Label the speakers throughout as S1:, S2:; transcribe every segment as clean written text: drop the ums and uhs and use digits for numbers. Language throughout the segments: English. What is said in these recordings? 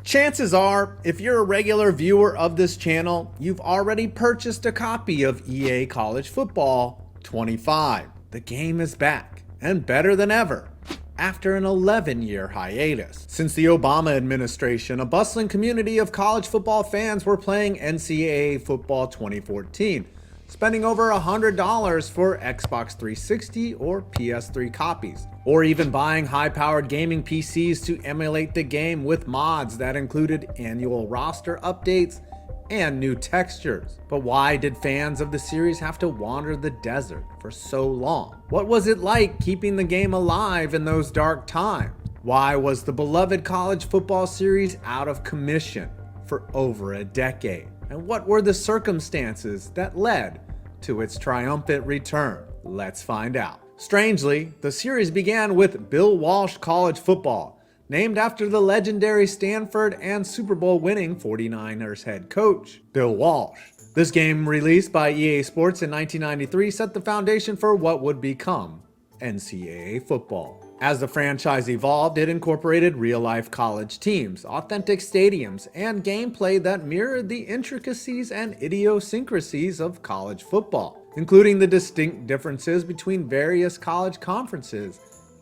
S1: Chances are, if you're a regular viewer of this channel, you've already purchased a copy of EA College Football 25. The game is back, and better than ever, after an 11-year hiatus. Since the Obama administration, a bustling community of college football fans were playing NCAA Football 2014, spending over $100 for Xbox 360 or PS3 copies, or even buying high-powered gaming PCs to emulate the game with mods that included annual roster updates and new textures. But why did fans of the series have to wander the desert for so long? What was it like keeping the game alive in those dark times? Why was the beloved college football series out of commission for over a decade? And what were the circumstances that led to its triumphant return? Let's find out. Strangely, the series began with Bill Walsh College Football, named after the legendary Stanford and Super Bowl winning 49ers head coach, Bill Walsh. This game, released by EA Sports in 1993, set the foundation for what would become NCAA football. As the franchise evolved, it incorporated real-life college teams, authentic stadiums, and gameplay that mirrored the intricacies and idiosyncrasies of college football, including the distinct differences between various college conferences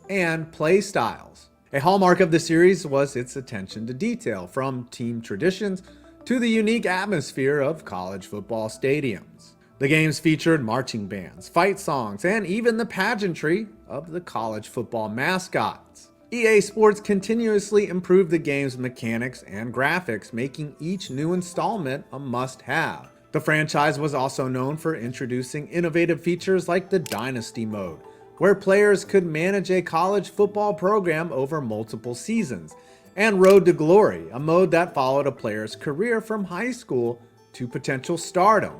S1: and play styles. A hallmark of the series was its attention to detail, from team traditions to the unique atmosphere of college football stadiums. The games featured marching bands, fight songs, and even the pageantry of the college football mascots. EA Sports continuously improved the game's mechanics and graphics, making each new installment a must-have. The franchise was also known for introducing innovative features like the Dynasty mode, where players could manage a college football program over multiple seasons, and Road to Glory, a mode that followed a player's career from high school to potential stardom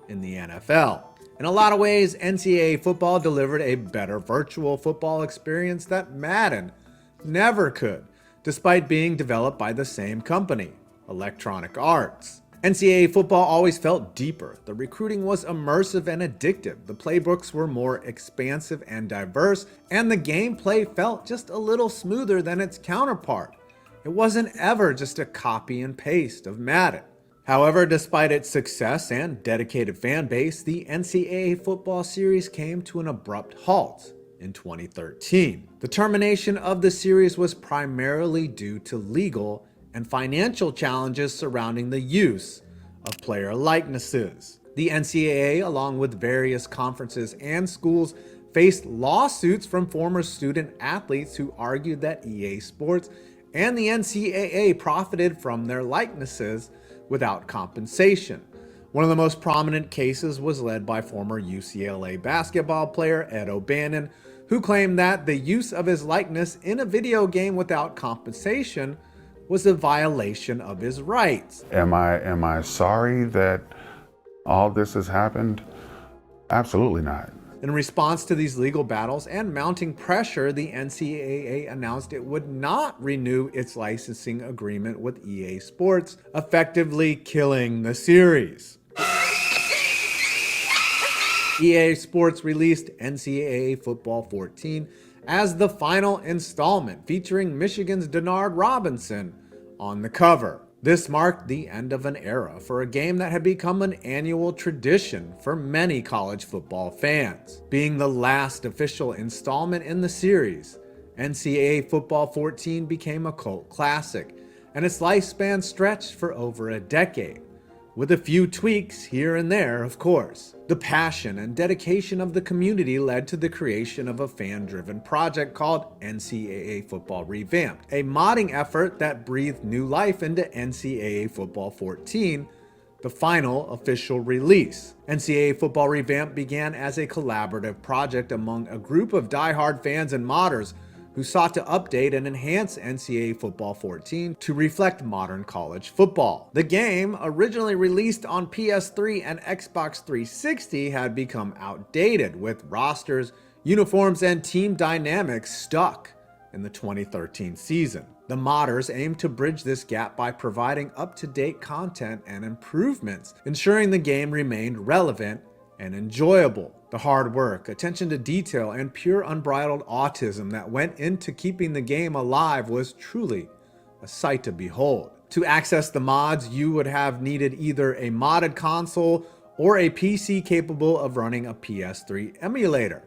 S1: in the NFL. In a lot of ways, NCAA football delivered a better virtual football experience that Madden never could, despite being developed by the same company, Electronic Arts. NCAA football always felt deeper. The recruiting was immersive and addictive. The playbooks were more expansive and diverse, and the gameplay felt just a little smoother than its counterpart. It wasn't ever just a copy and paste of Madden. However, despite its success and dedicated fan base, the NCAA football series came to an abrupt halt in 2013. The termination of the series was primarily due to legal and financial challenges surrounding the use of player likenesses. The NCAA, along with various conferences and schools, faced lawsuits from former student athletes who argued that EA Sports and the NCAA profited from their likenesses without compensation. One of the most prominent cases was led by former UCLA basketball player Ed O'Bannon, who claimed that the use of his likeness in a video game without compensation was a violation of his rights.
S2: Am I sorry that all this has happened? Absolutely not.
S1: In response to these legal battles and mounting pressure, the NCAA announced it would not renew its licensing agreement with EA Sports, effectively killing the series. EA Sports released NCAA Football 14 as the final installment, featuring Michigan's Denard Robinson on the cover. This marked the end of an era for a game that had become an annual tradition for many college football fans. Being the last official installment in the series, NCAA Football 14 became a cult classic, and its lifespan stretched for over a decade, with a few tweaks here and there, of course. The passion and dedication of the community led to the creation of a fan-driven project called NCAA Football Revamped, a modding effort that breathed new life into NCAA Football 14, the final official release. NCAA Football Revamped began as a collaborative project among a group of die-hard fans and modders who sought to update and enhance NCAA Football 14 to reflect modern college football. The game, originally released on PS3 and Xbox 360, had become outdated, with rosters, uniforms, and team dynamics stuck in the 2013 season. The modders aimed to bridge this gap by providing up-to-date content and improvements, ensuring the game remained relevant and enjoyable. The hard work, attention to detail, and pure unbridled autism that went into keeping the game alive was truly a sight to behold. To access the mods, you would have needed either a modded console or a PC capable of running a PS3 emulator.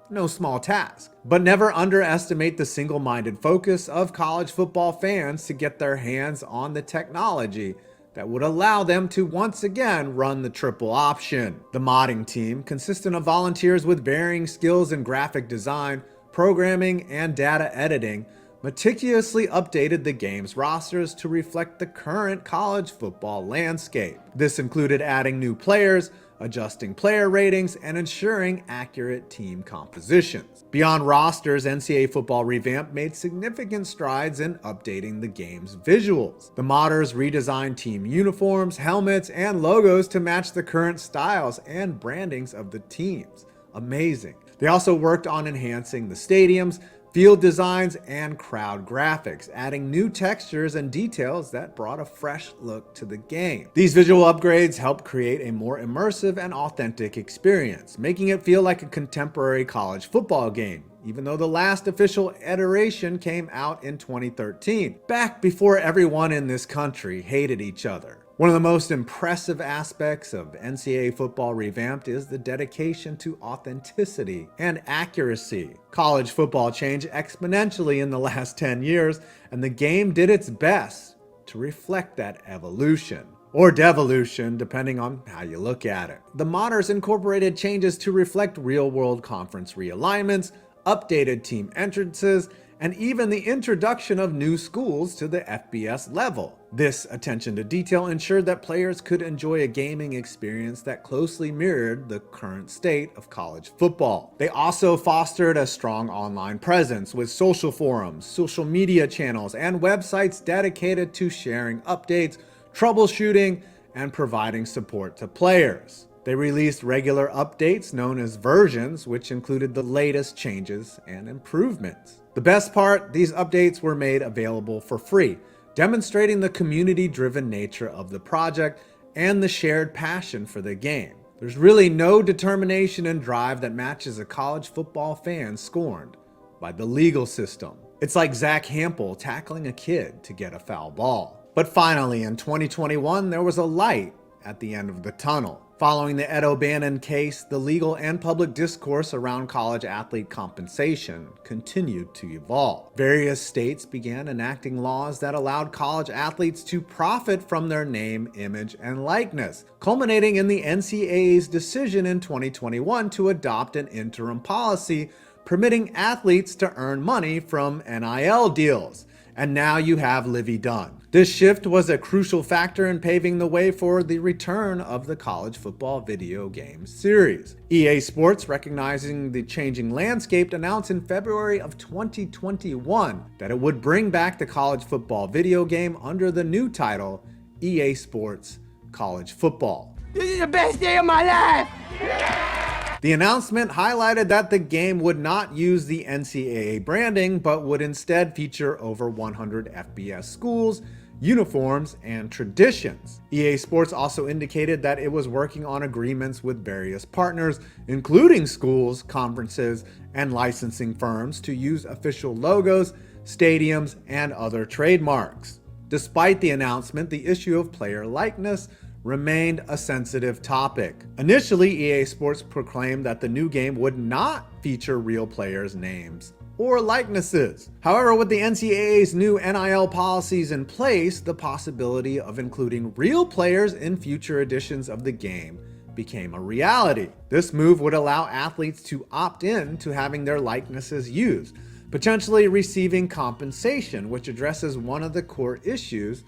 S1: No small task. But never underestimate the single-minded focus of college football fans to get their hands on the technology that would allow them to once again run the triple option. The modding team, consistent of volunteers with varying skills in graphic design, programming, and data editing, meticulously updated the game's rosters to reflect the current college football landscape. This included adding new players, adjusting player ratings, and ensuring accurate team compositions. Beyond rosters, NCAA Football Revamp made significant strides in updating the game's visuals. The modders redesigned team uniforms, helmets, and logos to match the current styles and brandings of the teams. Amazing. They also worked on enhancing the stadiums, field designs, and crowd graphics, adding new textures and details that brought a fresh look to the game. These visual upgrades helped create a more immersive and authentic experience, making it feel like a contemporary college football game, even though the last official iteration came out in 2013, back before everyone in this country hated each other. One of the most impressive aspects of NCAA Football Revamped is the dedication to authenticity and accuracy. College football changed exponentially in the last 10 years, and the game did its best to reflect that evolution. Or devolution, depending on how you look at it. The modders incorporated changes to reflect real-world conference realignments, updated team entrances, and even the introduction of new schools to the FBS level. This attention to detail ensured that players could enjoy a gaming experience that closely mirrored the current state of college football. They also fostered a strong online presence with social forums, social media channels, and websites dedicated to sharing updates, troubleshooting, and providing support to players. They released regular updates known as versions, which included the latest changes and improvements. The best part, these updates were made available for free, demonstrating the community-driven nature of the project and the shared passion for the game. There's really no determination and drive that matches a college football fan scorned by the legal system. It's like Zach Hampel tackling a kid to get a foul ball. But finally, in 2021, there was a light at the end of the tunnel. Following the Ed O'Bannon case, the legal and public discourse around college athlete compensation continued to evolve. Various states began enacting laws that allowed college athletes to profit from their name, image, and likeness, culminating in the NCAA's decision in 2021 to adopt an interim policy permitting athletes to earn money from NIL deals. And now you have Livy Dunn. This shift was a crucial factor in paving the way for the return of the college football video game series. EA Sports, recognizing the changing landscape, announced in February of 2021 that it would bring back the college football video game under the new title, EA Sports College Football.
S3: This is the best day of my life!
S1: The announcement highlighted that the game would not use the NCAA branding, but would instead feature over 100 FBS schools, uniforms, and traditions. EA Sports also indicated that it was working on agreements with various partners, including schools, conferences, and licensing firms to use official logos, stadiums, and other trademarks. Despite the announcement, the issue of player likeness remained a sensitive topic. Initially, EA Sports proclaimed that the new game would not feature real players' names or likenesses. However, with the NCAA's new NIL policies in place, the possibility of including real players in future editions of the game became a reality. This move would allow athletes to opt in to having their likenesses used, potentially receiving compensation, which addresses one of the core issues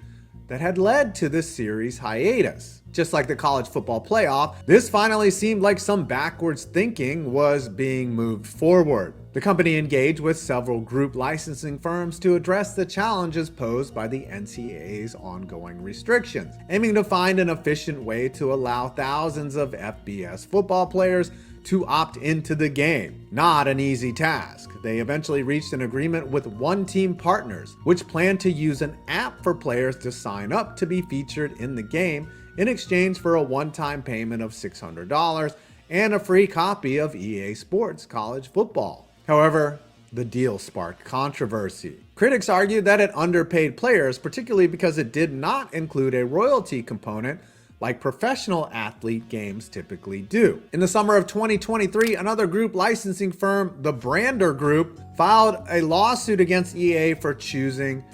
S1: that had led to this series hiatus. Just like the college football playoff, this finally seemed like some backwards thinking was being moved forward. The company engaged with several group licensing firms to address the challenges posed by the NCAA's ongoing restrictions, aiming to find an efficient way to allow thousands of FBS football players to opt into the game. Not an easy task. They eventually reached an agreement with One Team Partners, which planned to use an app for players to sign up to be featured in the game in exchange for a one-time payment of $600 and a free copy of EA Sports College Football. However, The deal sparked controversy. Critics argued that it underpaid players, particularly because it did not include a royalty component like professional athlete games typically do. In the summer of 2023, another group licensing firm, the Brander Group, filed a lawsuit against EA for choosing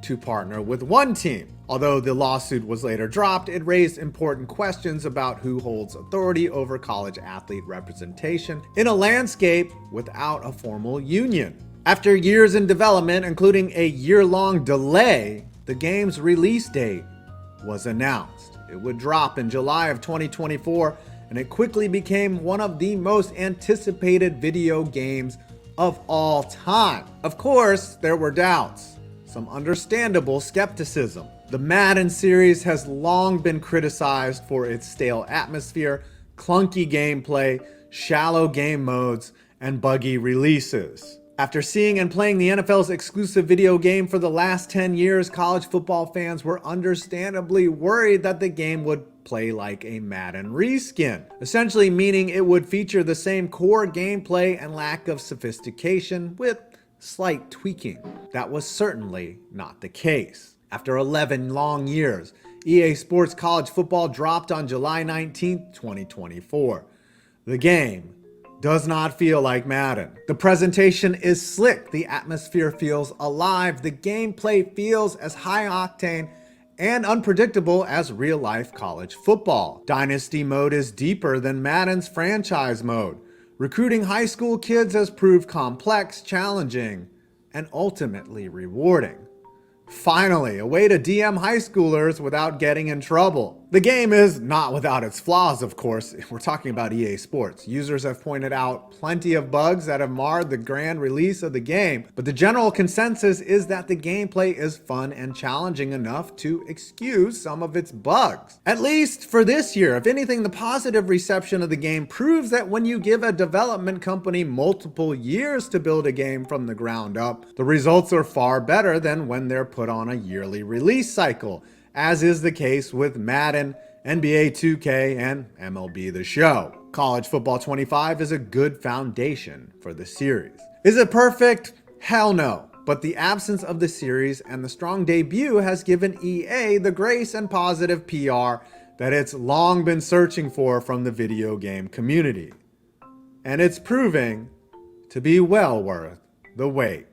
S1: to partner with one team. Although the lawsuit was later dropped, it raised important questions about who holds authority over college athlete representation in a landscape without a formal union. After years in development, including a year-long delay, the game's release date was announced. It would drop in July of 2024, and it quickly became one of the most anticipated video games of all time. Of course, there were doubts, some understandable skepticism. The Madden series has long been criticized for its stale atmosphere, clunky gameplay, shallow game modes, and buggy releases. After seeing and playing the NFL's exclusive video game for the last 10 years, college football fans were understandably worried that the game would play like a Madden reskin, essentially meaning it would feature the same core gameplay and lack of sophistication with slight tweaking. That was certainly not the case. After 11 long years, EA Sports College Football dropped on July 19, 2024. The game does not feel like Madden. The presentation is slick, the atmosphere feels alive, the gameplay feels as high octane and unpredictable as real-life college football. Dynasty mode is deeper than Madden's franchise mode. Recruiting high school kids has proved complex, challenging, and ultimately rewarding. Finally, a way to DM high schoolers without getting in trouble. The game is not without its flaws, of course. We're talking about EA Sports. Users have pointed out plenty of bugs that have marred the grand release of the game, but the general consensus is that the gameplay is fun and challenging enough to excuse some of its bugs. At least for this year. If anything, the positive reception of the game proves that when you give a development company multiple years to build a game from the ground up, the results are far better than when they're put on a yearly release cycle, as is the case with Madden, NBA 2K, and MLB The Show. College Football 25 is a good foundation for the series. Is it perfect? Hell no. But the absence of the series and the strong debut has given EA the grace and positive PR that it's long been searching for from the video game community. And it's proving to be well worth the wait.